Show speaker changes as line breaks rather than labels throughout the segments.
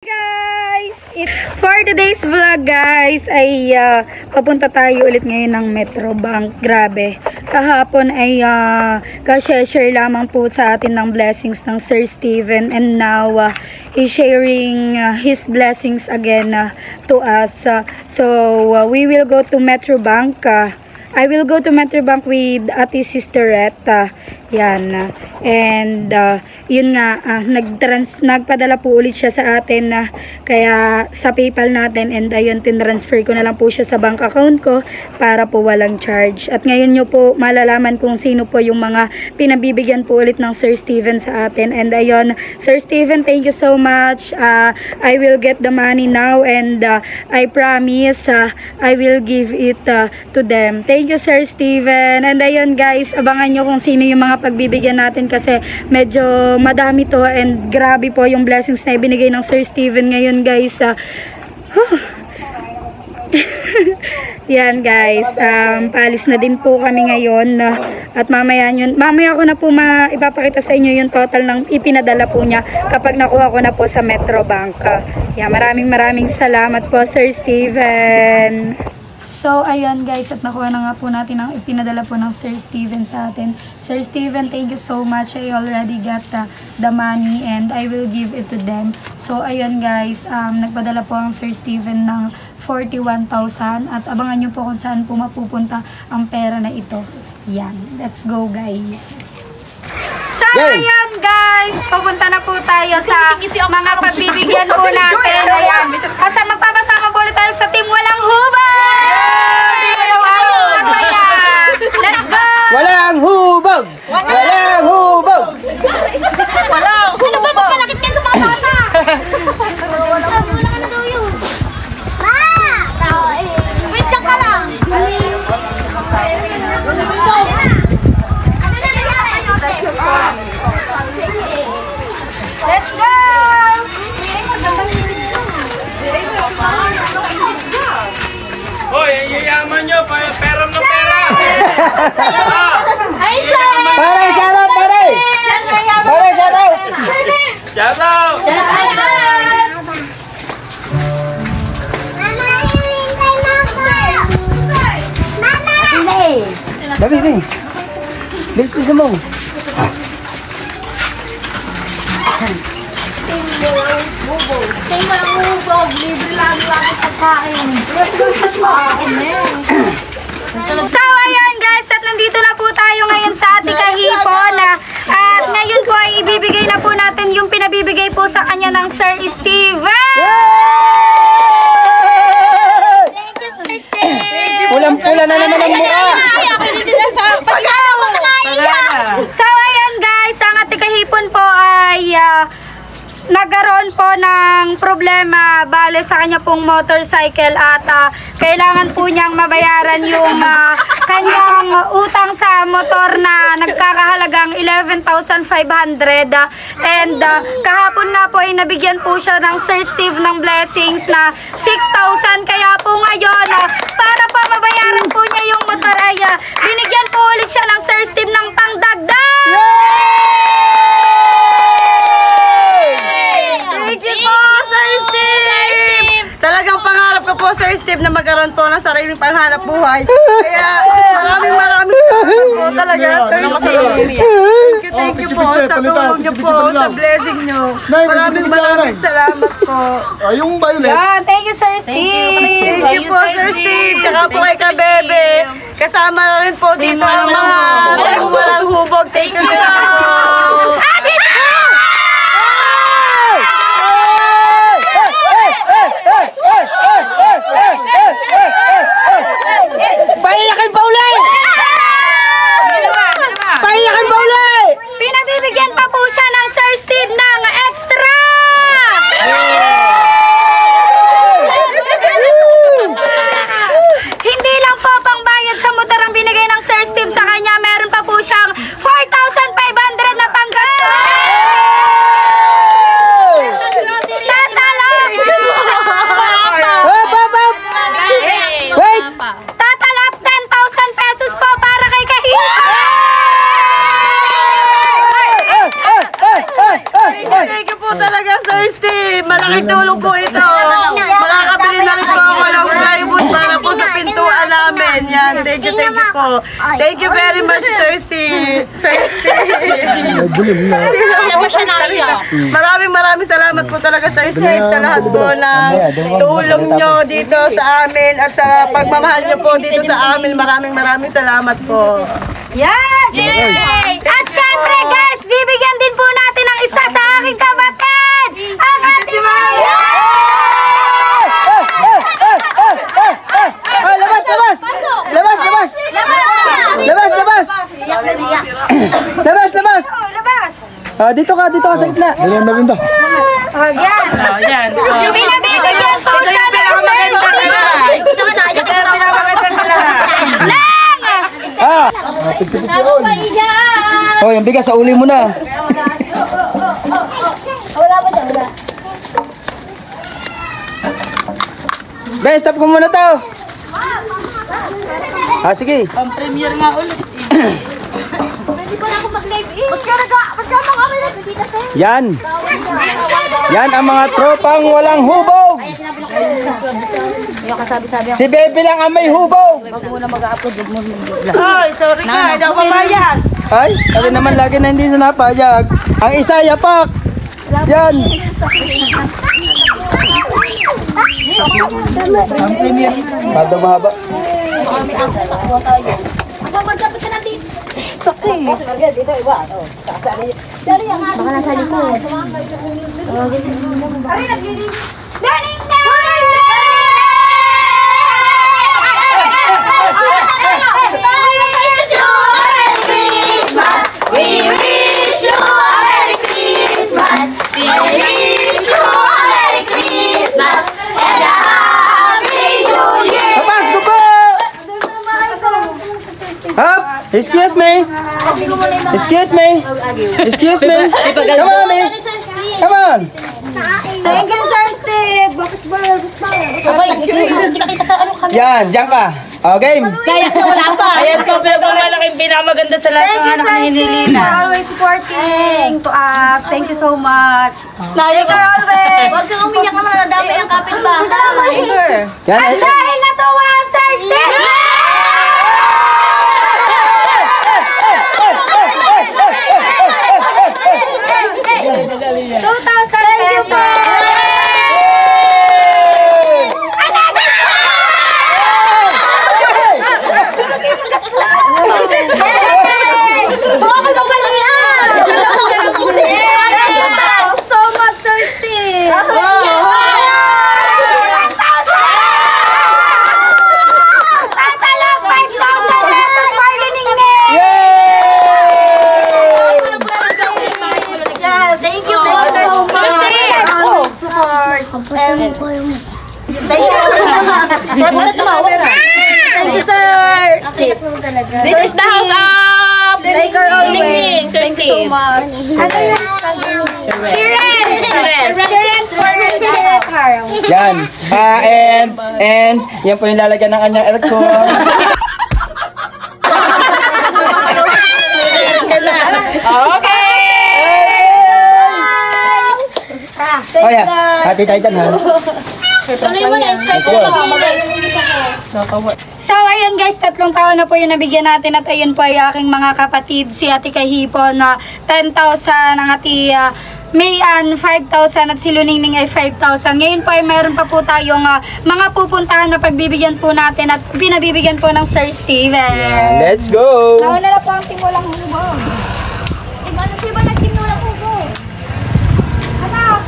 Guys, for today's vlog guys ay papunta tayo ulit ngayon ng Metrobank. Grabe, kahapon ay ka-share lamang po sa atin ng blessings ng Sir Steven, and now he's sharing his blessings again to us. So we will go to Metrobank. I will go to Metrobank with Ate Sisterette. Yan. And yun nga, nagpadala po ulit siya sa atin kaya sa PayPal natin, and ayun, tinransfer ko na lang po siya sa bank account ko para po walang charge. At ngayon nyo po malalaman kung sino po yung mga pinabibigyan po ulit ng Sir Steven sa atin. And ayun, Sir Steven, thank you so much. I will get the money now, and I promise I will give it to them. Thank you, Sir Steven. And ayun guys, abangan nyo kung sino yung mga pagbibigyan natin kasi medyo madami to, and grabe po yung blessings na ibinigay ng Sir Steven ngayon guys. Yan guys, paalis na din po kami ngayon at mamaya ko na po ipapakita sa inyo yung total ng ipinadala po niya kapag nakuha ko na po sa Metrobank. Yan, maraming salamat po Sir Steven. So, ayan guys, at nakuha na nga po natin ang ipinadala po ng Sir Steven sa atin. Sir Steven, thank you so much. I already got the money and I will give it to them. So, ayan guys, nagpadala po ang Sir Steven ng 41,000 at abangan nyo po kung saan po mapupunta ang pera na ito. Yan, let's go guys. So, ayan guys, papunta na po tayo sa mga pagbibigyan po natin. Ayan, kasi magpapasama po ulit tayo sa Team Walang Hubog! Let's go!
Walang hubog! Walang hubog!
Walang hubog! Ano ba papalakit yan sa mga bata? Wala ka na daw yun. Wait lang ka lang.
Let's go!
Hoy, ang yayaman nyo, pera ng pera!
Ay, sir!
Pare, shout out, pare! Pare, shout out!
Shout out!
Babi, babi. Bilis pisa mo.
Tingin mo lang hubog. Libre lang pagkain.
So, ayan guys, at nandito na po tayo ngayon sa Ate Kahipon. At ngayon po ay ibibigay na po natin yung pinabibigay po sa kanya ng Sir Steven.
Thank you, Sir Steve.
Pulang-pula na naman ang mukha.
So, ayan guys, ang Ate Kahipon po ay nagkaroon po ng problema bale sa kanya pong motorcycle at kailangan po niyang mabayaran yung kanyang utang sa motor na nagkakahalagang 11,500 and kahapon nga po ay nabigyan po siya ng Sir Steve ng blessings na 6,000, kaya po ngayon para pa mabayaran po niya yung motor ay binigyan po ulit siya ng Sir Steve ng pangdagdag.
Thank you po, Sir Steve! Talagang pangarap ko po, Sir Steve, na magkaroon po ng sariling panghanap buhay. Kaya maraming salamat po talaga, Sir Steve. Thank you po sa tulong niyo po, sa blessing niyo. Maraming salamat po.
Yung violet.
Yeah, thank you Sir Steve.
Thank you po, Sir Steve. Tsaka po kay Kabebe. Kasama na rin po dito ang mga walang hubog. Thank you po.
Paiyakin pa uli! Paiyakin pa uli!
Pinagbibigyan pa po siya ng Sir Steve ng extra! Hindi lang po pangbayad sa motor ang binigay ng Sir Steve sa kanya, meron pa po siyang 4,500 na
po ito. Makakabili na rin po ako ng plywood para po sa pintuan namin. Yan, thank you po. Thank you very much, Sir Steve. Maraming salamat po talaga, Sir Steve, sa lahat po ng tulong nyo dito sa amin at sa pagmamahal nyo po dito sa amin. Maraming salamat po.
Yan! At syempre guys, bibigyan din po natin ng isa sa aking kapatid! Ang ating mga...
Labas! Dito ka sa gitna. Dali ang maganda.
Yan! Pinabibigyan po siya ng
Oh, yung bigas sa uli mo na. Ben, stop ko muna to. Sige.
Pang-premier nga ulit.
Pwede pa na ako mag-live eh. Ba't ka mga
Yan. Yan ang mga tropang walang hubog. Si Bebe lang ang may hubog.
Ay, sorry ka. Hindi ako pamayag.
Ay, sabi naman lagi na hindi sa napayag. Ang isa, yapak. Yan. Bado mahaba.
Magkapit ka natin. Sakit. Baka nasa likod. Galing na!
Excuse me. Excuse me. Excuse me. Come on, me. Come on.
Thank you, Sir Steve. Bakit ba?
Hindi ka kita sa ano kami.
Yan, diyan ka. Game.
Kaya wala pa. Ayan po, malaking pinakamaganda sa lahat ng anak ni Nilina.
Always supporting to us. Thank you so much.
Thank you always.
Huwag kang umiyak naman, nadami ang kapitbahay.
Yan.
At dahil natuwa ang Sir Steve! 2,000 pesos!
So much, Sir Steve.
Tatalo 5,000 pesos for the Ningning!
Thank you po.
Support.
Thank you, sir.
This is the house of Ningning, Sir
Thank you so
Steve.
much.
Shiren for Shiren Harrow.
Yan. And yan po yung lalagyan ng kanyang aircon.
Okay.
Oh yeah. Hati tayo dyan, ha?
Tuloy mo na.
So ayun guys, 3 taon na po yung nabigyan natin at ayun po ay aking mga kapatid, si Ate Kahipo na 10,000, ang Ate Mayan 5,000 at si Luningning ay 5,000. Ngayon po ay meron pa po tayong mga pupuntahan na pagbibigyan po natin at pinabibigyan po ng Sir Steven.
Let's go!
Nauna na po ang timulang hubog.
Sino ba nagtinulang hubog?
Anak!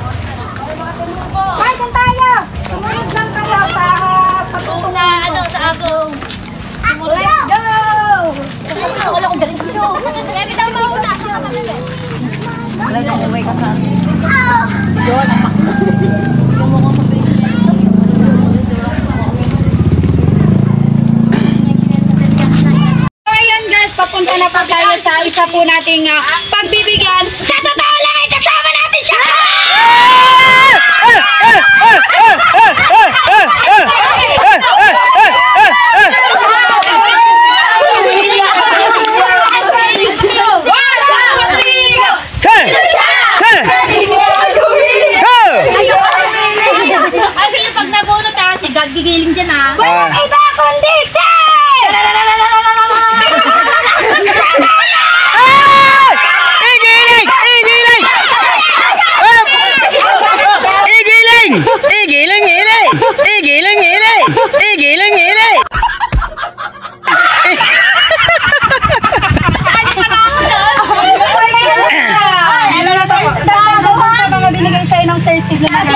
Ay, saan tayo? Sumunod lang kayo sa pagpupunta.
Sa agong.
Let's go!
Wala akong galing dito. Kaya bitaw mauna. Sino ka magaling?
Ayan guys, papunta na po tayo sa isa po nating pagbibigyan. Sa totoo lang ay kasama natin siya!
Igiling! Igiling, igiling! Igiling, igiling! Igiling, igiling!
Mga binigay sa'yo ng Sir Steve na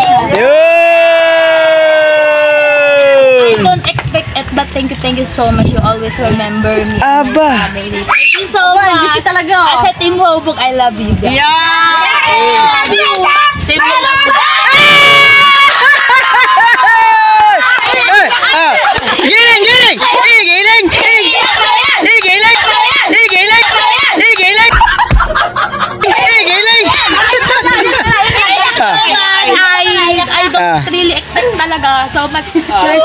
I don't expect it, but thank you so much. You always remember me.
Aba!
Thank you so much.
Talaga.
At sa Team Hobok, I love you guys.
Team Hobok.
Giling! Giling! Igiling! Igiling! Igiling! Igiling! Igiling!
I don't really expect talaga so much. Thank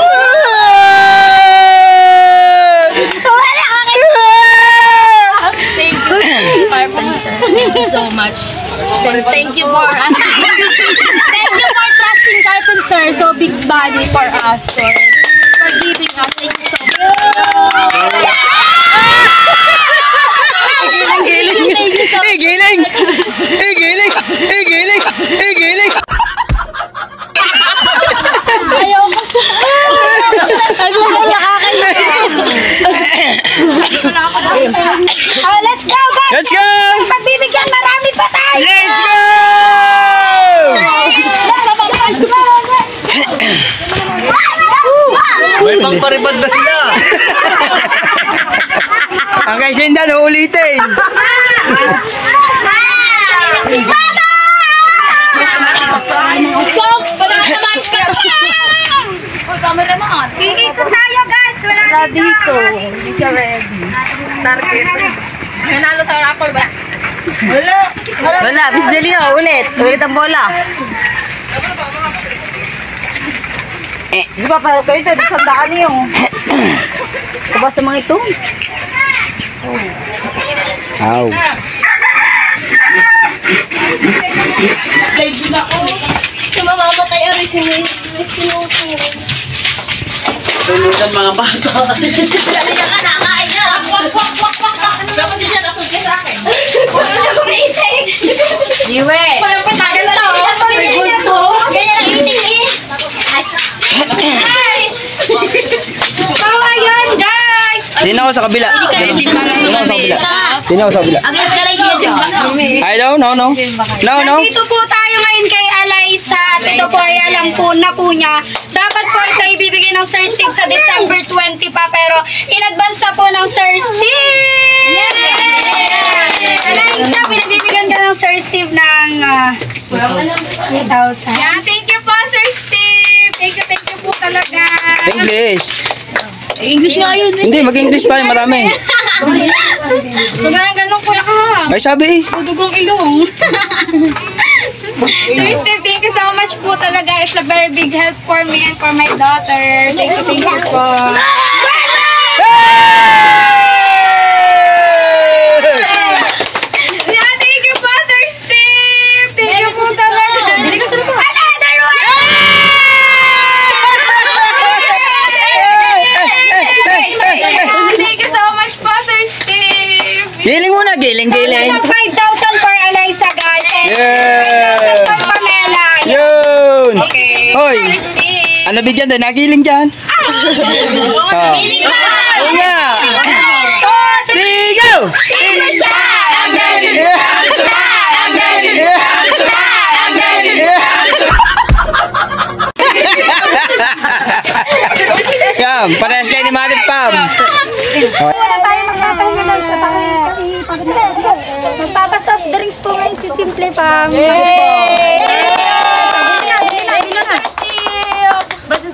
you, Carpenter. Thank you so much. Thank you for thank you for trusting Carpenter so big body for us, for giving us. Thank you so much. Thank you so much.
Igiling! Igiling! Igiling! Igiling!
Ayaw ko.
Let's go, guys!
Let's go!
Pagbibigyan, marami pa tayo!
Let's go!
May pangparibad na sila.
Ang kay Shendan, uulitin.
Ikot tayo, guys! Wala dito!
Hindi ka ready. Target. Nanalo sa rapol ba?
Wala, Miss Delio, ulit. Ulit ang bola. Di ba parang kayo ito, sandaan niyo. Diba sa mga ito?
Ow.
Mamamatay ang resume.
Tulutan mga bata.
Talaga ka nakain na. Bakit din yan? Ako sa akin.
Iwe.
Walang patagal to. May gusto. Ganyan ang iting
So, ayun, guys!
Tingnan ako sa kabila. Tingnan ako sa kabila. Tingnan ako sa kabila.
Against ka rin yun.
I don't know, no. No, no.
Nandito po tayo ngayon kay Alaysa at ito po ay alam po na po niya. Dapat po ito ibibigay ng Sir Steve sa December 20 pa pero in advance na po ng Sir Steve! Alaysa, pinabibigyan ka ng Sir Steve ng 2,000. Yeah, thank you po Sir Steve! Thank you po talaga.
English.
English nga yun.
Hindi, mag-English pa rin, marami.
Huwag na ganun kuya ka.
Ay, sabi.
Dudugong ilong. Sir Steve, thank you so much po talaga. It's a very big help for me and for my daughter. Thank you po. Yeah, thank you po, Sir Steve. Thank you po talaga. Another one! Thank you so much po, Sir Steve.
Giling muna, giling, giling.
5,000 for Alaysa, guys.
Yeah.
5,000 for Pamela.
Yun.
Okay.
Hoy.
Sir Steve.
Ano bigyan din? Nagiling dyan. Oh.
Feeling ka.
Oo nga. Go!
Sino siya? Ang galing.
Yeah.
Ang galing.
Yeah. Yan, parehas kayo ni Madam Pam.
Wala tayo magpapahinga lang sa magpapa-soft drinks po ngayon si Simple Pam.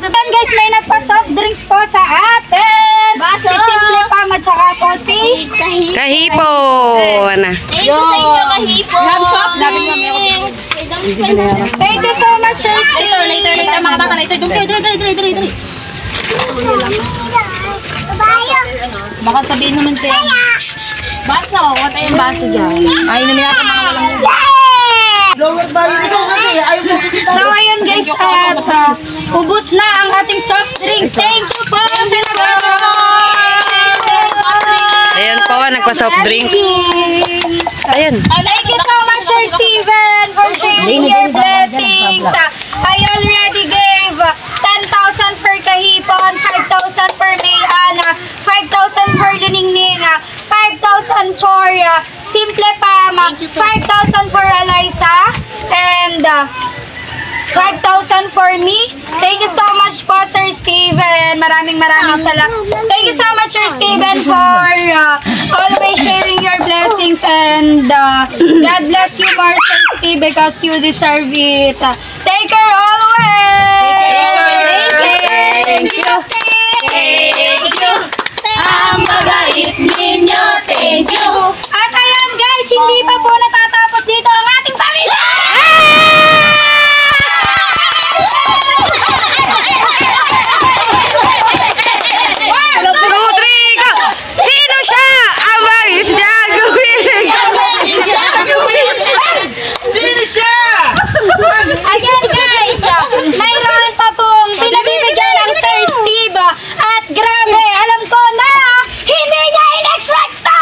Yan guys, may nagpa-soft drinks po sa atin. Si Simple Pam at saka po si
Kahipon.
Thank you so much, Sir Steve.
Later, mga bata, later. Dali. Baka sabihin naman tayo. Baso, what ay yung baso dyan? Ay, namin natin mga walang
So ayun guys, at ubos na ang ating soft drinks. Thank you po sa
Ayan po, nagpa-soft drink. Ayan.
Thank you so much, Sir Steven, for sharing your blessings. I already 5,000 for me. Thank you so much po, Sir Steven. Maraming salamat. Thank you so much, Sir Steven, for always sharing your blessings, and God bless you more, Sir Steve, because you deserve it. Take care always. Thank you. Thank you. Ang mabait ninyo. Thank you. At ayan guys, hindi pa po natatapos dito ang ating pamilya.
Sino siya? Amaris Jaguin!
Sino siya?
Again guys, mayroon pa pong pinabibigyan ng Sir Steve. At grabe, alam ko na hindi niya in-expect to!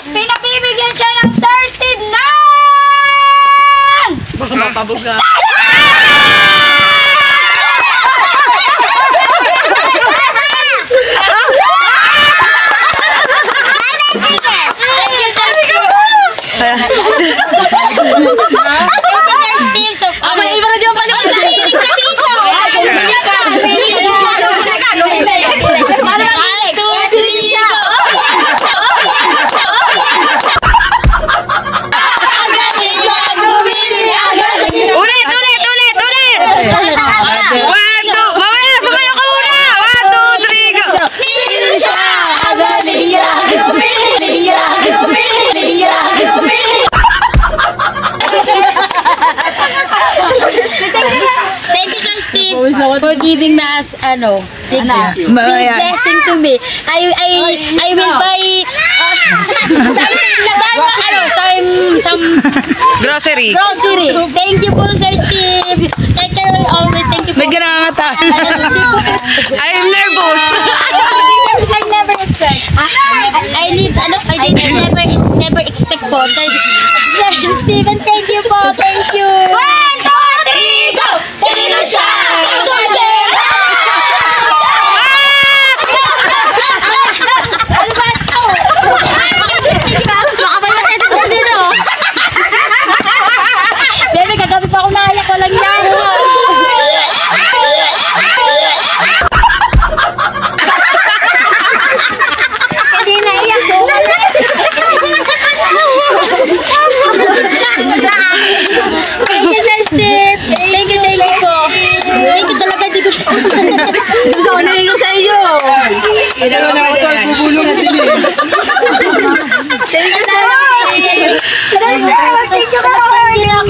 Pinabibigyan siya ng Sir Steve ng...
Baka mapabuga.
For giving me as big blessing to me. I will buy some
Grocery.
Thank you po, Sir Steve. Take care always. Thank you po.
May ginangata. I am nervous.
I never expect. I never expect po. Sir Steven, thank you po. Thank you. 1, 2, 3, go! Sino siya? Bebe, kagabi pa ako naiyak. Walang yan. Hindi naiyak. Thank you, Sir Steve. Thank you po. Thank you talaga. Gusto ko naligo sa iyo.
Ano na ako ito, bubulong at dilim.
Thank you talaga. Thank you po.
Kinakabahan na yan.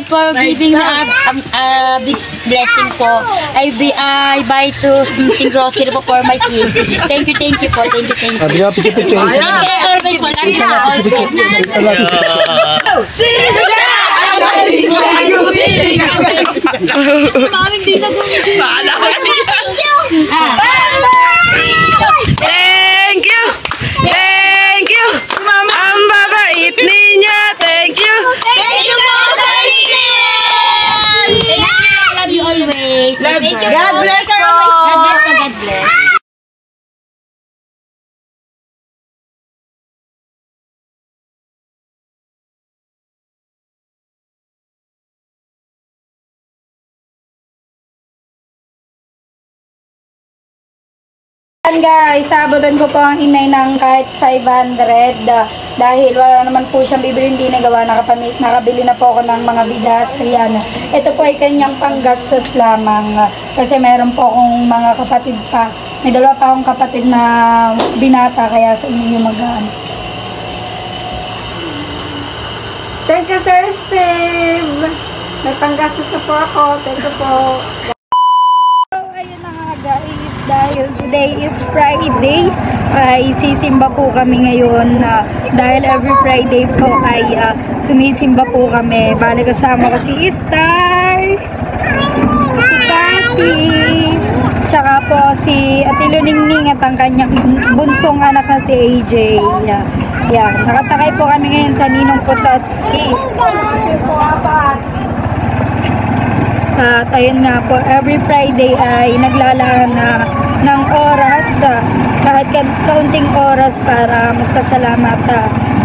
For giving me a big blessing po. I buy to grocery po for my kids. Thank you po. Thank you.
Sabi nga, picture.
Take care always po.
Sino siya?
Maming bisa gumili.
Thank you. Ang babait ninyo. Thank you.
Love you always.
God bless po.
God bless.
Guys, sabotan ko po ang inay ng kahit 500 dahil wala naman po siyang bibili, hindi nagawa, nakabili na po ako ng mga bigas. Yan. Ito po ay kanyang panggastos lamang kasi meron po akong mga kapatid pa. May dalawa pa akong kapatid na binata kaya sa inyo yung mag-ano.
Thank you, Sir Steve. May panggastos na po ako. Thank you po.
Ayun na nga guys, dahil today is Friday, ay sisimba po kami ngayon dahil every Friday po ay sumisimba po kami. Bale kasama ko si Star, si Cassie, tsaka po si Ate Luningning at ang kanyang bunsong anak na si AJ. Yan, nakasakay po kami ngayon sa Ninong Pototski. At ayun nga po, every Friday ay naglalaan na ng oras, kahit kaunting oras para magpasalamat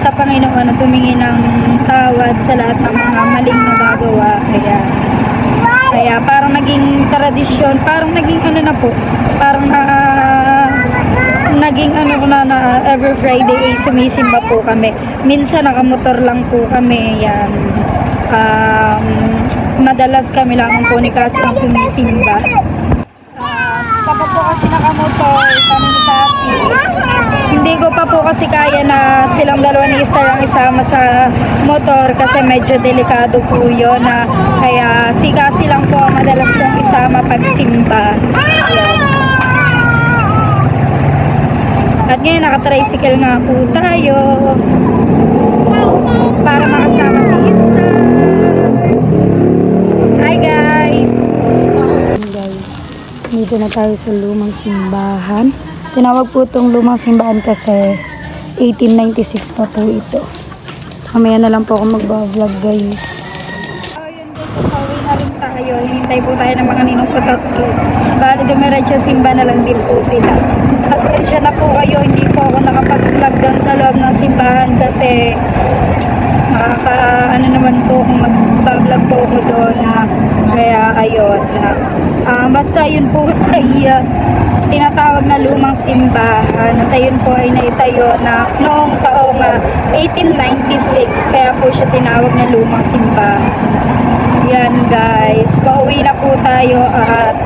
sa Panginoon at tumingi ng tawad sa lahat ng mga maling nagagawa. Kaya parang naging tradisyon, parang naging ano na po, parang naging ano na every Friday ay sumisimba po kami. Minsan nakamotor lang po kami, yan. Madalas kami lang po ni Cassie ang sumisimba. Kapag po kasi nakamotor kami ni Cassie, hindi ko pa po kasi kaya na silang dalawa ni Star ang isama sa motor kasi medyo delikado po yun. Kaya si Cassie lang po ang madalas kong isama pag simba. At ngayon naka-tricycle nga po tayo para makasama si Star. Hi guys! Dito na tayo sa lumang simbahan. Tinawag po itong lumang simbahan kasi 1896 pa po ito. Kamaya na lang po ako mag-vlog guys. So yun guys, pauwi na rin tayo. Hinintay po tayo ng mga Ninong Pototski. Bali dumiretso simba na lang din po sila. Pasensya na po kayo, hindi po ako nakapag-vlog doon sa loob ng simbahan kasi ano naman po kung mag-vlog po ako doon. Kaya ayun. Basta yun po ay tinatawag na lumang simbahan. At ayun po ay naitayo na noong taong 1896. Kaya po siya tinawag na lumang simbahan. Yan guys. Pauwi na po tayo at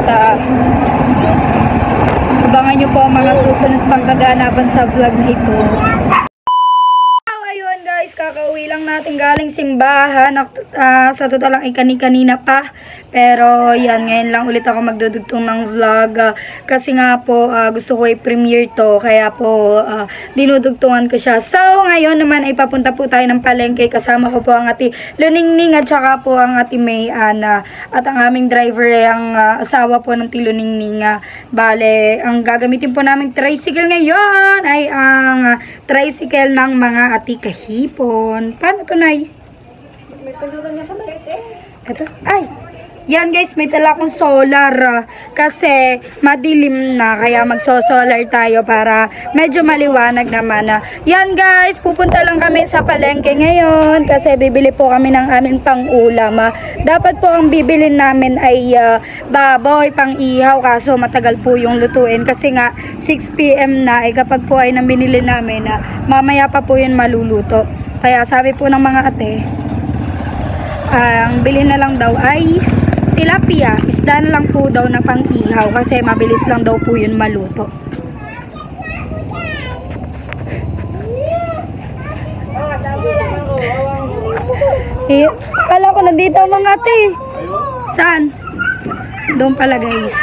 abangan nyo po ang mga susunod pang kaganapan sa vlog na ito. Kakauwi lang natin galing simbahan. Sa totoo lang ay kanina pa. Pero yan, ngayon lang ulit ako magdudugtong ng vlog. Kasi nga po gusto ko i-premiere to. Kaya po dinudugtungan ko siya. So ngayon naman ay papunta po tayo ng palengke. Kasama ko po ang Ate Luningning at saka po ang Ate May Ana. At ang aming driver ay ang asawa po ng Luningning. Bale, ang gagamitin po naming tricycle ngayon ay ang tricycle ng mga Ati Kahipon. Paano ito, Nay? May tulungan niya sa malete. Ito? Ay! Yan guys, may tala akong solar. Kasi madilim na. Kaya magso-solar tayo para medyo maliwanag naman. Yan guys, pupunta lang kami sa palengke ngayon. Kasi bibili po kami ng aming pang-ulam. Dapat po ang bibilin namin ay baboy, pang-ihaw. Kaso matagal po yung lutuin. Kasi nga 6 PM na. Kapag po ay nabinili namin, mamaya pa po yun maluluto. Kaya sabi po ng mga ate, ang bilhin na lang daw ay tilapia, isda na lang po daw na pang-ihaw kasi mabilis lang daw po yun maluto. Kala ko nandito ang mga ate. Saan? Doon pala guys.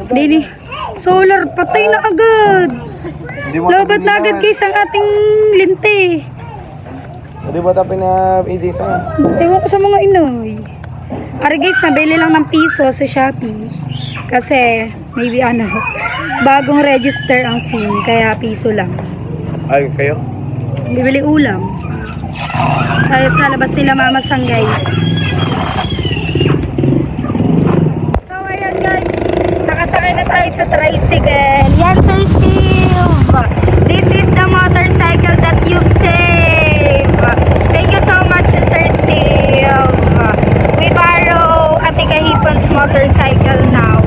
Dini, solar, patay na agad. Lobat na agad guys ang ating linti.
Hindi ba tayo pina-edita?
Ewan ko sa mga inoy. Para guys, nabili lang ng piso sa Shopee. Kasi, maybe bagong register ang SIM. Kaya piso lang.
Ay, kayo?
Bibili ulam. Tayo sa labas nila mamasang guys. So, ayan guys. Nakasakay na tayo sa tricycle. Yan, Sir Steve. This is the motorcycle that you've saved. Thank you so much, Sir Steve. We borrow Ate Kahipon's motorcycle now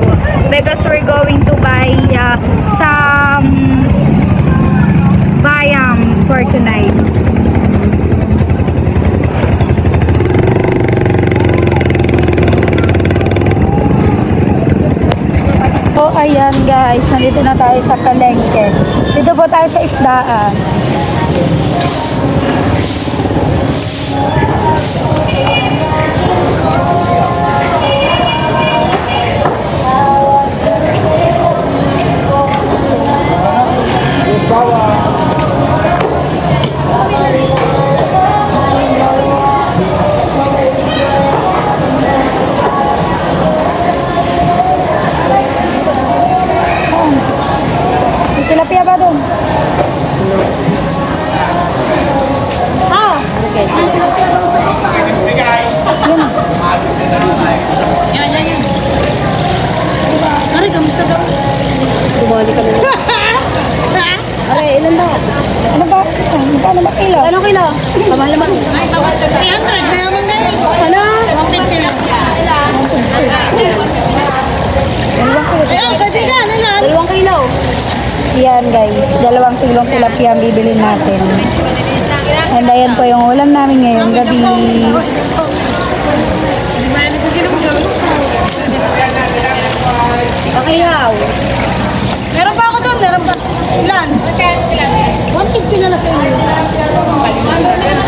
because we're going to buy some bayam for tonight. So ayan guys, nandito na tayo sa palengke. Dito po tayo sa isdaan. Yan guys, 2 kilong tilapia ang bibili natin. And ayan po yung ulam namin ngayong gabi.
Pakihaw.
Meron pa ako doon, meron pa. Ilan? 150 na lang sa inyo.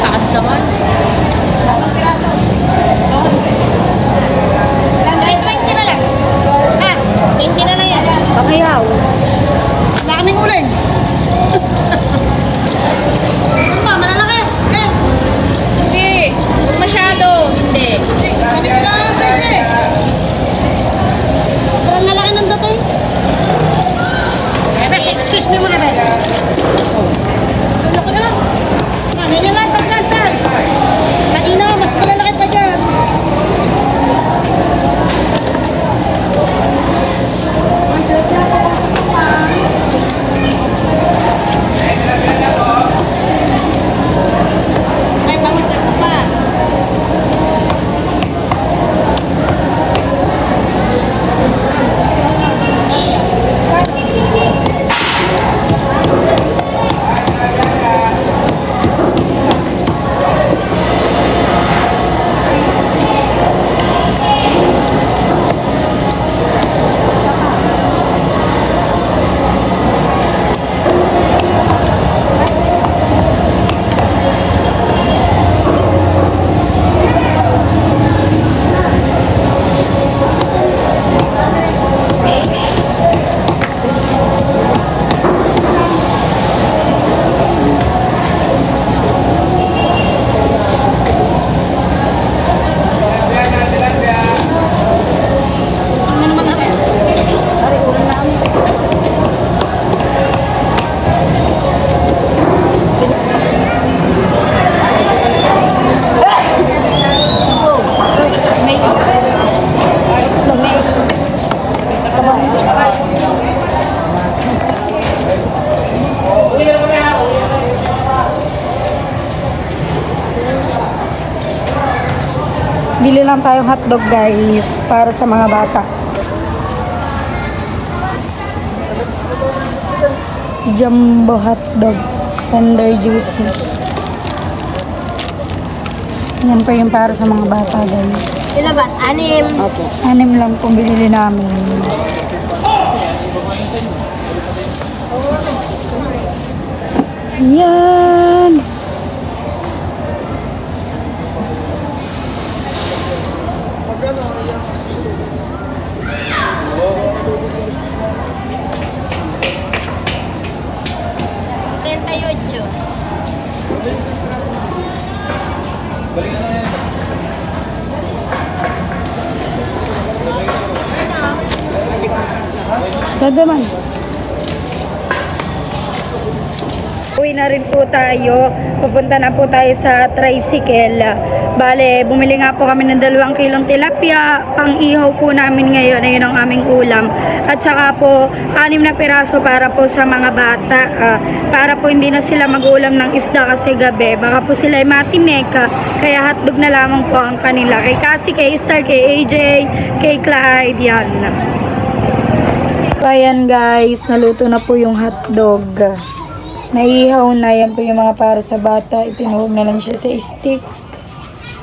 Taas naman. 20 na lang. Ah, 20 na lang yan.
Pakihaw.
Wala kaming uling. Ano ba, malalaki? Yes.
Hindi. Huwag masyado. Hindi.
Ganito na ang size eh. Parang lalaki ng dating. Bes, excuse me muna, Bes. Laki na. Ganyan lang talaga ang size. Kanina, mas malalaki pa dyan.
Ay, pamagkat mo pa.
Bili lang tayong hotdog guys para sa mga bata. Jumbo hotdog, tender juicy. Yan pa yung para sa mga bata guys.
Ilan ba? 6.
Opo. 6 lang pong binili namin. Yan. Dadaman. Uwi na rin po tayo. Pupunta na po tayo sa tricycle. Bale, bumili nga po kami ng 2 kilong tilapia. Pang ihaw po namin ngayon. Ayun ang aming ulam. At saka po, 6 na piraso para po sa mga bata. Para po hindi na sila mag-ulam ng isda kasi gabi. Baka po sila ay matinik. Kaya hotdog na lamang po ang kanila. Kay Cassie, kay Star, kay AJ, kay Clyde. Yan. Ayan guys, naluto na po yung hotdog. Naihaw na, yan po yung mga para sa bata. Itinuhog na lang siya sa stick.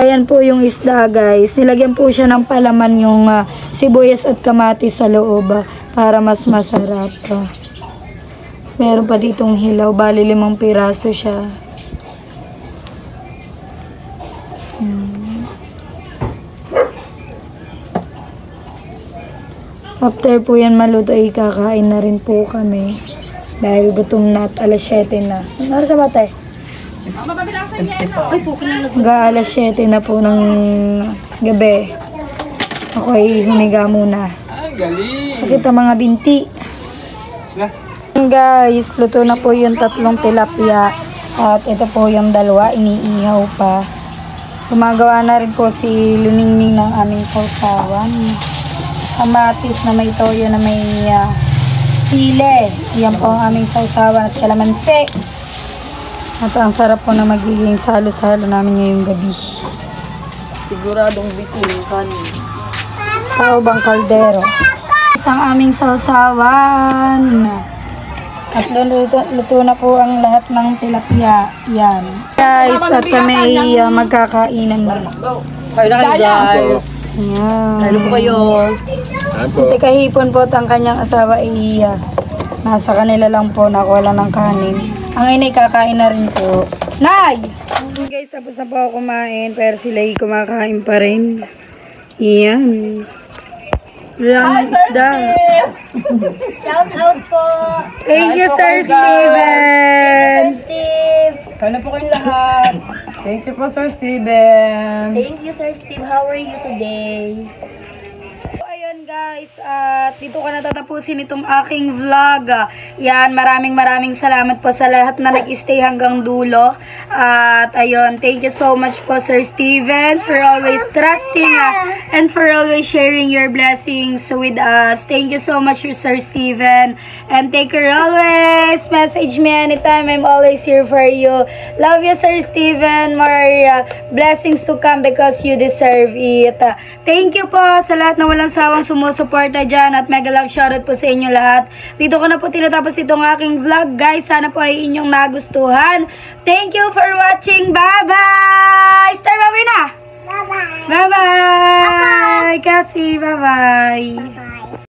Ayan po yung isda guys. Nilagyan po siya ng palaman yung sibuyas at kamatis sa loob para mas masarap. Meron pa ditong hilaw, bali 5 piraso siya. After po yan maluto ay kakain na rin po kami. Dahil gutom na at alas 7 na. Ano sa bata eh? Hanggang alas 7 na po ng gabi. Ako ay humiga muna. Sakit ang mga binti. Guys, luto na po yung 3 tilapia. At ito po yung 2, iniihaw pa. Gumagawa na rin po si Luningning ng aming sausawan. Kamatis na may toyo na may sile. Yan po ang aming sausawan at kalamansi. At ang sarap po na magiging salo-salo namin ngayong gabi.
Siguradong bitin yung kanin.
Paubang kaldero. Isang aming sausawan. At luto na po ang lahat ng tilapia. Yan. Guys, at kami ay magkakainan na.
Kayo na kayo, guys.
Yan.
Ano po kayo?
Buti kahipon po at ang kanyang asawa ay nasa kanila lang po, nakuha lang ng kanin. Ang inay kakain na rin po. Nay! Guys, tapos na po ako kumain, pero sila ay kumakain pa rin. Yan. Lang isda.
Shout out po.
Thank you, Sir Steven.
Steve.
Kayo na po kayong lahat. Thank you po, Sir Steven.
Thank you, Sir Steve. How are you today?
So, ayun guys, at dito ko natatapusin itong aking vlog. Yan, maraming salamat po sa lahat na nag-stay hanggang dulo. At ayun, thank you so much po, Sir Steven, for always trusting and for always sharing your blessings with us. Thank you so much, Sir Steven. And take care always. Message me anytime. I'm always here for you. Love you, Sir Steven. More blessings to come because you deserve it. Thank you po sa lahat na walang sawang sumusuporta dyan at mega love shoutout po sa inyo lahat. Dito ko na po tinatapos itong aking vlog, guys. Sana po ay inyong nagustuhan. Thank you for watching. Bye-bye! Star, bye-bye na! Bye-bye! Bye-bye! Kasi, bye-bye!